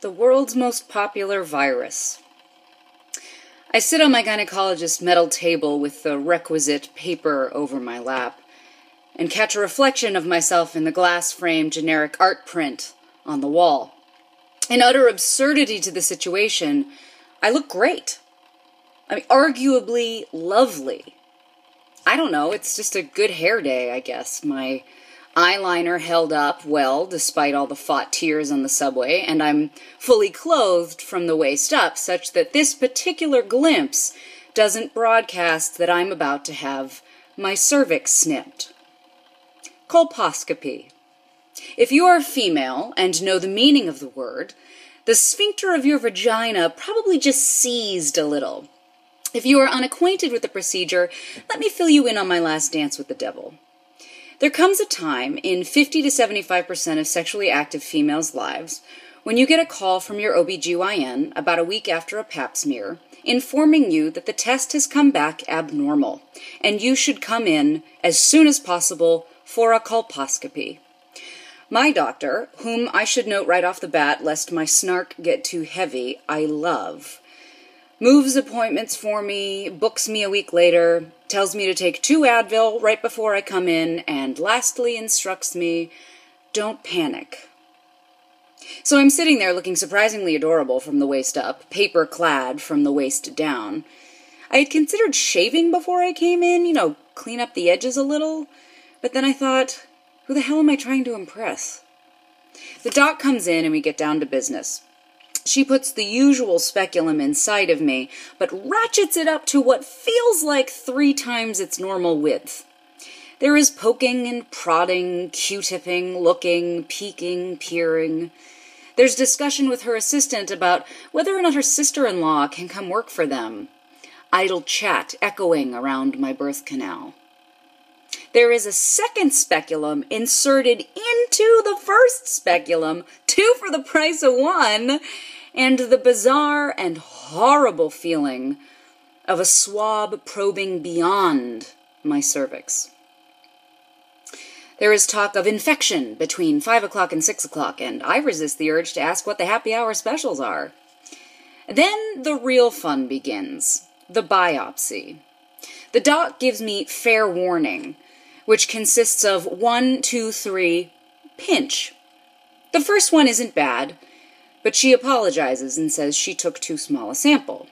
The world's most popular virus. I sit on my gynecologist's metal table with the requisite paper over my lap and catch a reflection of myself in the glass-framed generic art print on the wall. In utter absurdity to the situation, I look great. I mean, arguably lovely. I don't know, it's just a good hair day, I guess. My eyeliner held up well, despite all the fought tears on the subway, and I'm fully clothed from the waist up, such that this particular glimpse doesn't broadcast that I'm about to have my cervix snipped. Colposcopy. If you are female and know the meaning of the word, the sphincter of your vagina probably just seized a little. If you are unacquainted with the procedure, let me fill you in on my last dance with the devil. There comes a time in 50 to 75% of sexually active females' lives when you get a call from your OBGYN about a week after a pap smear informing you that the test has come back abnormal and you should come in as soon as possible for a colposcopy. My doctor, whom I should note right off the bat lest my snark get too heavy, I love, moves appointments for me, books me a week later, tells me to take 2 Advil right before I come in, and lastly instructs me, don't panic. So I'm sitting there looking surprisingly adorable from the waist up, paper-clad from the waist down. I had considered shaving before I came in, clean up the edges a little, but then I thought, who the hell am I trying to impress? The doc comes in and we get down to business. She puts the usual speculum inside of me, but ratchets it up to what feels like 3 times its normal width. There is poking and prodding, Q-tipping, looking, peeking, peering. There's discussion with her assistant about whether or not her sister-in-law can come work for them. Idle chat echoing around my birth canal. There is a second speculum inserted into the first speculum, 2 for the price of 1, and the bizarre and horrible feeling of a swab probing beyond my cervix. There is talk of infection between 5 o'clock and 6 o'clock, and I resist the urge to ask what the happy hour specials are. Then the real fun begins, the biopsy. The doc gives me fair warning, which consists of 1, 2, 3, pinch. The first one isn't bad, but she apologizes and says she took too small a sample.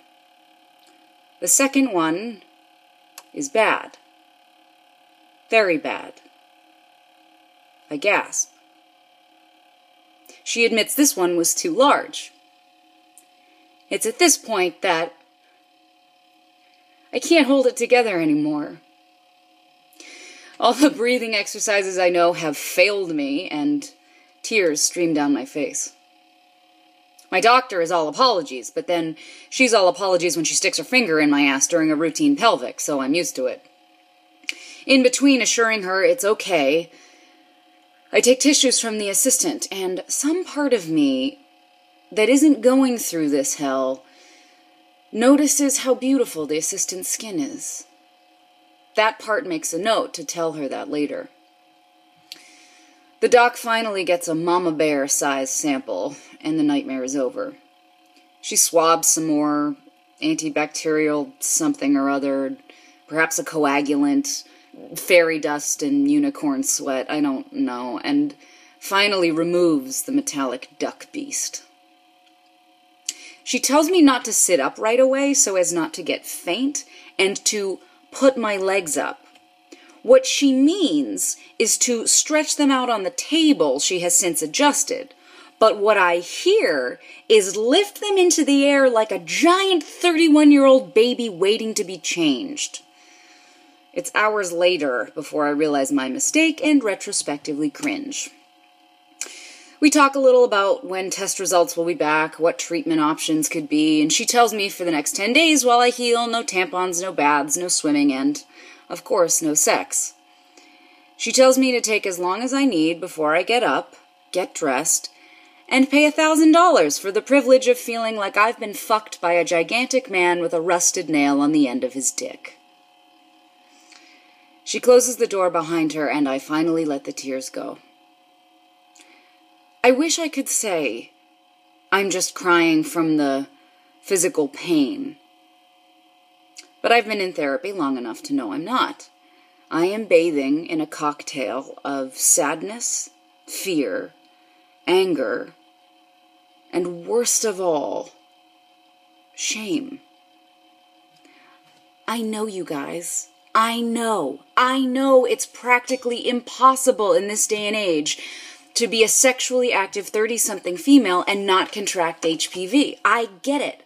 The second one is bad. Very bad. I gasp. She admits this one was too large. It's at this point that I can't hold it together anymore. All the breathing exercises I know have failed me, and tears stream down my face. My doctor is all apologies, but then she's all apologies when she sticks her finger in my ass during a routine pelvic, so I'm used to it. In between assuring her it's okay, I take tissues from the assistant, and some part of me that isn't going through this hell notices how beautiful the assistant's skin is. That part makes a note to tell her that later. The doc finally gets a mama bear-sized sample, and the nightmare is over. She swabs some more antibacterial something or other, perhaps a coagulant, fairy dust and unicorn sweat, I don't know, and finally removes the metallic duck beast. She tells me not to sit up right away so as not to get faint, and to put my legs up. What she means is to stretch them out on the table she has since adjusted, but what I hear is lift them into the air like a giant 31-year-old baby waiting to be changed. It's hours later before I realize my mistake and retrospectively cringe. We talk a little about when test results will be back, what treatment options could be, and she tells me for the next 10 days while I heal, no tampons, no baths, no swimming, and, of course, no sex. She tells me to take as long as I need before I get up, get dressed, and pay $1,000 for the privilege of feeling like I've been fucked by a gigantic man with a rusted nail on the end of his dick. She closes the door behind her, and I finally let the tears go. I wish I could say I'm just crying from the physical pain. But I've been in therapy long enough to know I'm not. I am bathing in a cocktail of sadness, fear, anger, and worst of all, shame. I know, you guys. I know it's practically impossible in this day and age to be a sexually active 30-something female and not contract HPV. I get it.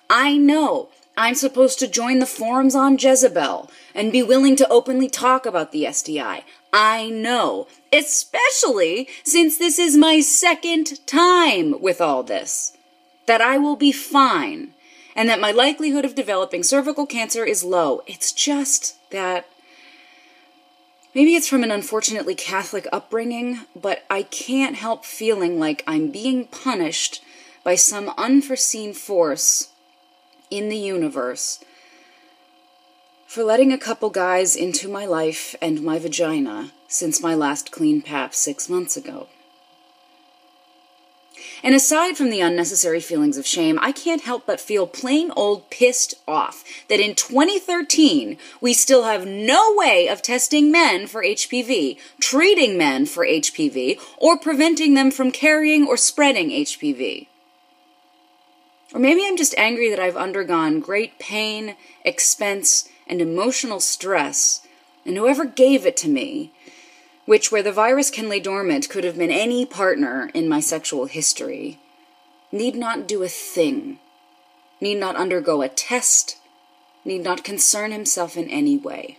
I know I'm supposed to join the forums on Jezebel and be willing to openly talk about the STI. I know, especially since this is my second time with all this, that I will be fine and that my likelihood of developing cervical cancer is low. It's just that maybe it's from an unfortunately Catholic upbringing, but I can't help feeling like I'm being punished by some unforeseen force in the universe for letting a couple guys into my life and my vagina since my last clean pap 6 months ago. And aside from the unnecessary feelings of shame, I can't help but feel plain old pissed off that in 2013, we still have no way of testing men for HPV, treating men for HPV, or preventing them from carrying or spreading HPV. Or maybe I'm just angry that I've undergone great pain, expense, and emotional stress, and whoever gave it to me, which, where the virus can lay dormant, could have been any partner in my sexual history, need not do a thing, need not undergo a test, need not concern himself in any way.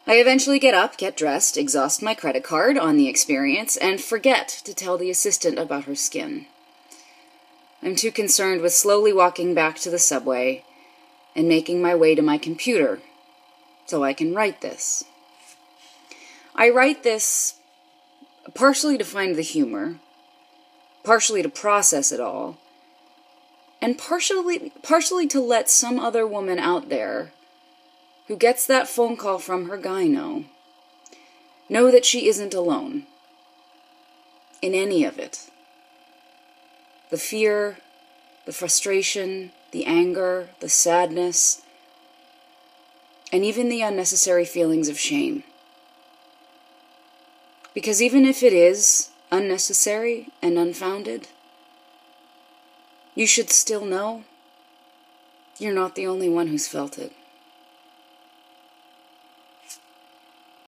I eventually get up, get dressed, exhaust my credit card on the experience, and forget to tell the assistant about her skin. I'm too concerned with slowly walking back to the subway and making my way to my computer so I can write this. I write this partially to find the humor, partially to process it all, and partially to let some other woman out there who gets that phone call from her gyno know that she isn't alone in any of it. The fear, the frustration, the anger, the sadness, and even the unnecessary feelings of shame. Because even if it is unnecessary and unfounded, you should still know you're not the only one who's felt it.